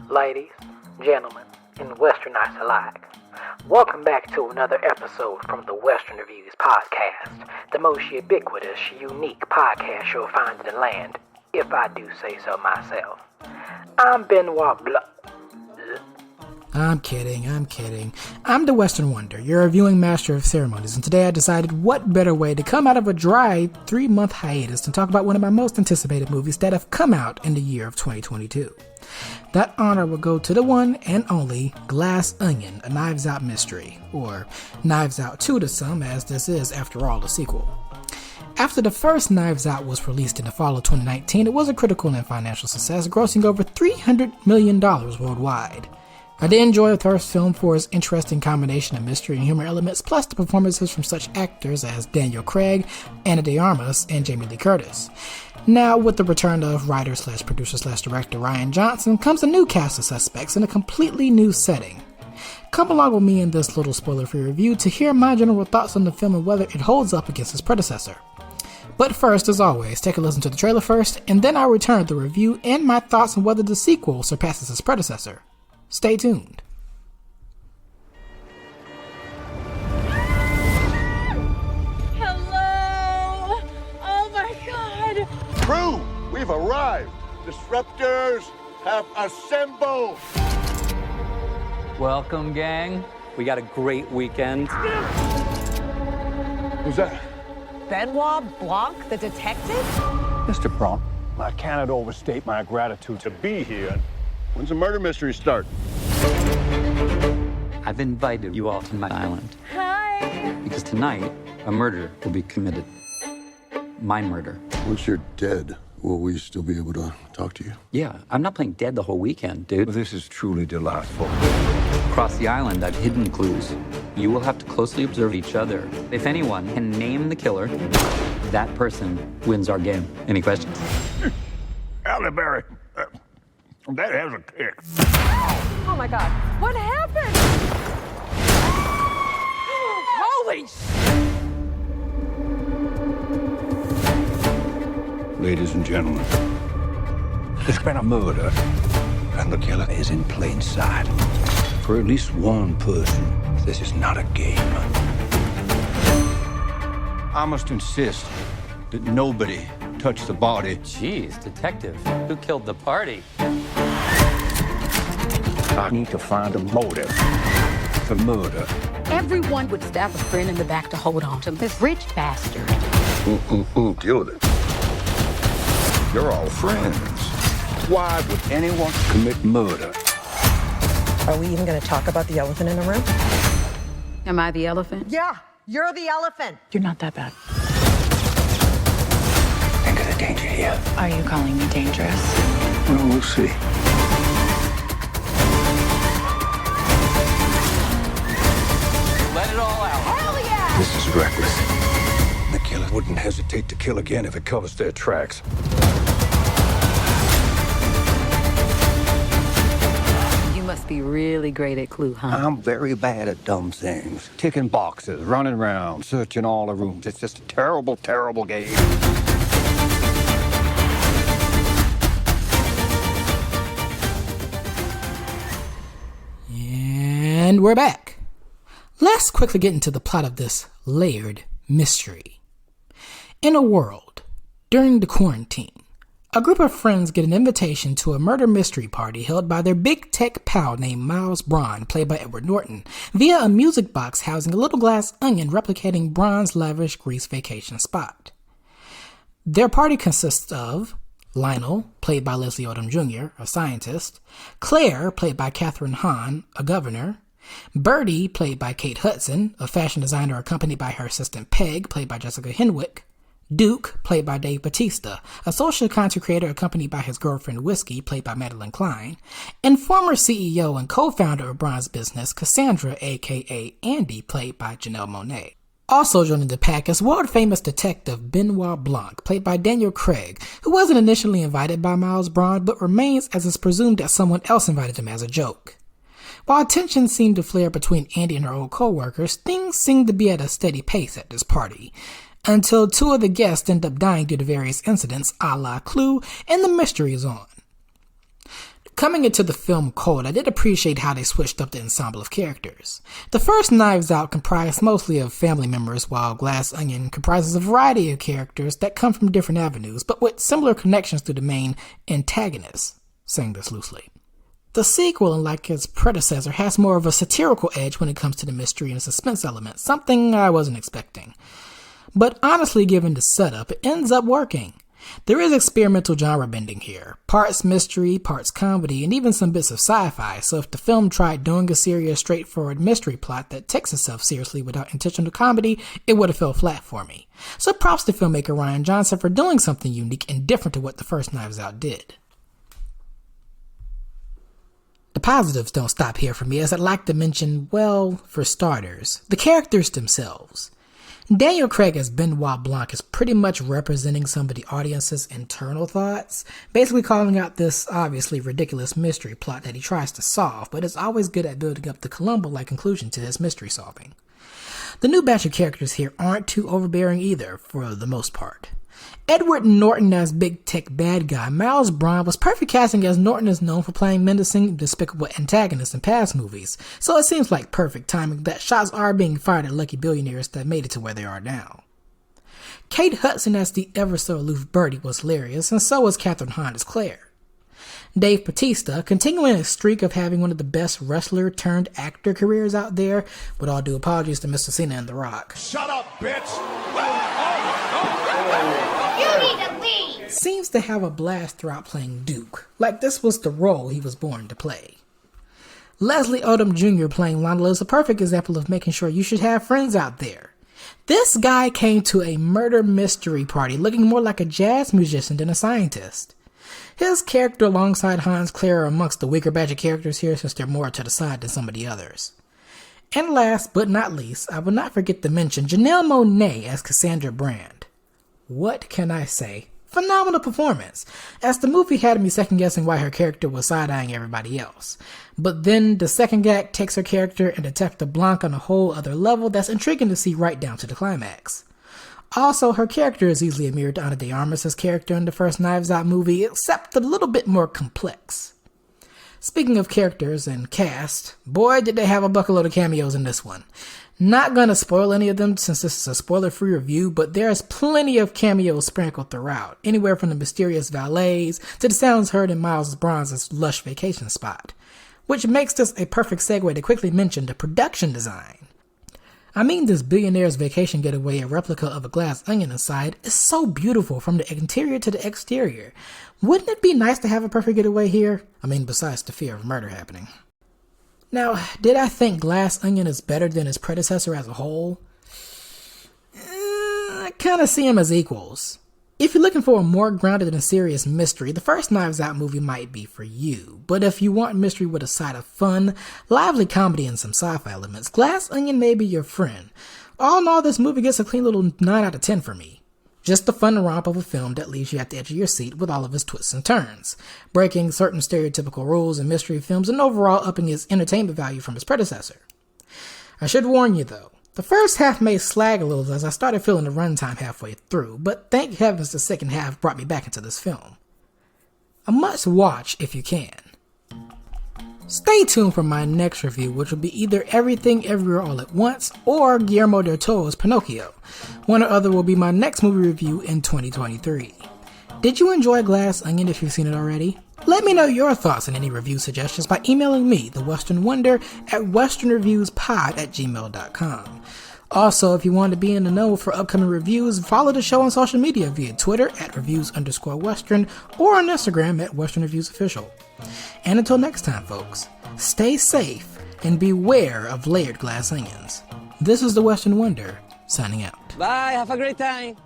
Ladies, gentlemen, and Westernites alike, welcome back to another episode from the Western Reviews podcast, the most ubiquitous, unique podcast you'll find in the land, if I do say so myself. I'm Benoit Blanc. I'm kidding. I'm the Western Wonder, your reviewing master of ceremonies, and today I decided what better way to come out of a dry 3-month hiatus than talk about one of my most anticipated movies that have come out in the year of 2022. That honor will go to the one and only Glass Onion, a Knives Out mystery, or Knives Out 2 to some, as this is, after all, a sequel. After the first Knives Out was released in the fall of 2019, it was a critical and financial success, grossing over $300 million worldwide. I did enjoy the first film for its interesting combination of mystery and humor elements, plus the performances from such actors as Daniel Craig, Ana de Armas, and Jamie Lee Curtis. Now, with the return of writer-slash-producer-slash-director Rian Johnson, comes a new cast of suspects in a completely new setting. Come along with me in this little spoiler-free review to hear my general thoughts on the film and whether it holds up against its predecessor. But first, as always, take a listen to the trailer first, and then I'll return with the review and my thoughts on whether the sequel surpasses its predecessor. Stay tuned. Hello! Oh my God! Crew, we've arrived. Disruptors have assembled. Welcome, gang. We got a great weekend. Who's that? Benoit Blanc, the detective? Mr. Blanc, I cannot overstate my gratitude to be here. When's the murder mystery start? I've invited you all to my island Hi! because tonight a murder will be committed. My murder. Once you're dead, will we still be able to talk to you? Yeah, I'm not playing dead the whole weekend, dude. This is truly delightful. Across the island, I've hidden clues. You will have to closely observe each other. If anyone can name the killer, that person wins our game. Any questions? Halle Berry, that has a kick. Oh my God, what happened? Holy Ladies and gentlemen, there's been a murder, and the killer is in plain sight. For at least one person, this is not a game. I must insist that nobody touch the body. Jeez, detective, who killed the party? I need to find a motive for murder. Everyone would stab a friend in the back to hold on to this rich bastard. Deal with it. You're all friends. Why would anyone commit murder? Are we even going to talk about the elephant in the room? Am I the elephant? Yeah, you're the elephant. You're not that bad. Think of the danger here. Are you calling me dangerous? Well, we'll see. Let it all out. Hell yeah! This is reckless. The killer wouldn't hesitate to kill again if it covers their tracks. You must be really great at clue, huh? I'm very bad at dumb things. Ticking boxes, running around, searching all the rooms. It's just a terrible, terrible game. And we're back. Let's quickly get into the plot of this layered mystery. In a world, during the quarantine, a group of friends get an invitation to a murder mystery party held by their big tech pal named Miles Braun, played by Edward Norton, via a music box housing a little glass onion replicating Braun's lavish Greece vacation spot. Their party consists of Lionel, played by Leslie Odom Jr., a scientist, Claire, played by Kathryn Hahn, a governor, Birdie, played by Kate Hudson, a fashion designer accompanied by her assistant Peg, played by Jessica Henwick, Duke, played by Dave Bautista, a social content creator accompanied by his girlfriend Whiskey, played by Madelyn Cline, and former CEO and co-founder of Braun's business, Cassandra, aka Andy, played by Janelle Monae. Also joining the pack is world-famous detective Benoit Blanc, played by Daniel Craig, who wasn't initially invited by Miles Braun, but remains as it's presumed that someone else invited him as a joke. While tensions seemed to flare between Andy and her old co-workers, things seemed to be at a steady pace at this party, until two of the guests end up dying due to various incidents, a la Clue, and the mystery is on. Coming into the film cold, I did appreciate how they switched up the ensemble of characters. The first Knives Out comprised mostly of family members, while Glass Onion comprises a variety of characters that come from different avenues, but with similar connections to the main antagonist, saying this loosely. The sequel, unlike its predecessor, has more of a satirical edge when it comes to the mystery and suspense element, something I wasn't expecting. But honestly, given the setup, it ends up working. There is experimental genre bending here, parts mystery, parts comedy, and even some bits of sci-fi, so if the film tried doing a serious, straightforward mystery plot that takes itself seriously without intentional comedy, it would have fell flat for me. So props to filmmaker Rian Johnson for doing something unique and different to what the first Knives Out did. The positives don't stop here for me, as I'd like to mention, well, for starters, the characters themselves. Daniel Craig as Benoit Blanc is pretty much representing some of the audience's internal thoughts, basically calling out this obviously ridiculous mystery plot that he tries to solve, but is always good at building up the Columbo-like conclusion to his mystery solving. The new batch of characters here aren't too overbearing either, for the most part. Edward Norton as big tech bad guy Miles Braun was perfect casting, as Norton is known for playing menacing, despicable antagonists in past movies, so it seems like perfect timing that shots are being fired at lucky billionaires that made it to where they are now. Kate Hudson as the ever-so-aloof Birdie was hilarious, and so was Kathryn Hahn as Claire. Dave Bautista, continuing a streak of having one of the best wrestler-turned-actor careers out there, with all due apologies to Mr. Cena and The Rock. Shut up, bitch! You need to leave! Seems to have a blast throughout playing Duke, like this was the role he was born to play. Leslie Odom Jr. playing Lionel is a perfect example of making sure you should have friends out there. This guy came to a murder mystery party looking more like a jazz musician than a scientist. His character alongside Hahn's Claire are amongst the weaker batch of characters here, since they're more to the side than some of the others. And last but not least, I will not forget to mention Janelle Monae as Cassandra Brand. What can I say? Phenomenal performance, as the movie had me second guessing why her character was side-eyeing everybody else. But then the second act takes her character and Detective Blanc on a whole other level that's intriguing to see right down to the climax. Also, her character is easily a mirror to Ana de Armas' character in the first Knives Out movie, except a little bit more complex. Speaking of characters and cast, boy did they have a buckload of cameos in this one. Not gonna spoil any of them since this is a spoiler-free review, but there's plenty of cameos sprinkled throughout, anywhere from the mysterious valets to the sounds heard in Miles Braun's lush vacation spot, which makes this a perfect segue to quickly mention the production design. I mean, this billionaire's vacation getaway, a replica of a glass onion inside, is so beautiful from the interior to the exterior. Wouldn't it be nice to have a perfect getaway here? I mean, besides the fear of murder happening. Now, did I think Glass Onion is better than its predecessor as a whole? I kinda see them as equals. If you're looking for a more grounded and serious mystery, the first Knives Out movie might be for you. But if you want mystery with a side of fun, lively comedy, and some sci-fi elements, Glass Onion may be your friend. All in all, this movie gets a clean little 9 out of 10 for me. Just a fun romp of a film that leaves you at the edge of your seat with all of its twists and turns, breaking certain stereotypical rules in mystery films and overall upping its entertainment value from its predecessor. I should warn you though, the first half may slag a little as I started feeling the runtime halfway through, but thank heavens the second half brought me back into this film. A must watch if you can. Stay tuned for my next review, which will be either Everything Everywhere All at Once or Guillermo del Toro's Pinocchio. One or other will be my next movie review in 2023. Did you enjoy Glass Onion if you've seen it already? Let me know your thoughts and any review suggestions by emailing me, The Western Wonder, at westernreviewspod@gmail.com. Also, if you want to be in the know for upcoming reviews, follow the show on social media via Twitter at reviews_western or on Instagram at Western Reviews Official. And until next time, folks, stay safe and beware of layered glass onions. This is The Western Wonder, signing out. Bye, have a great time.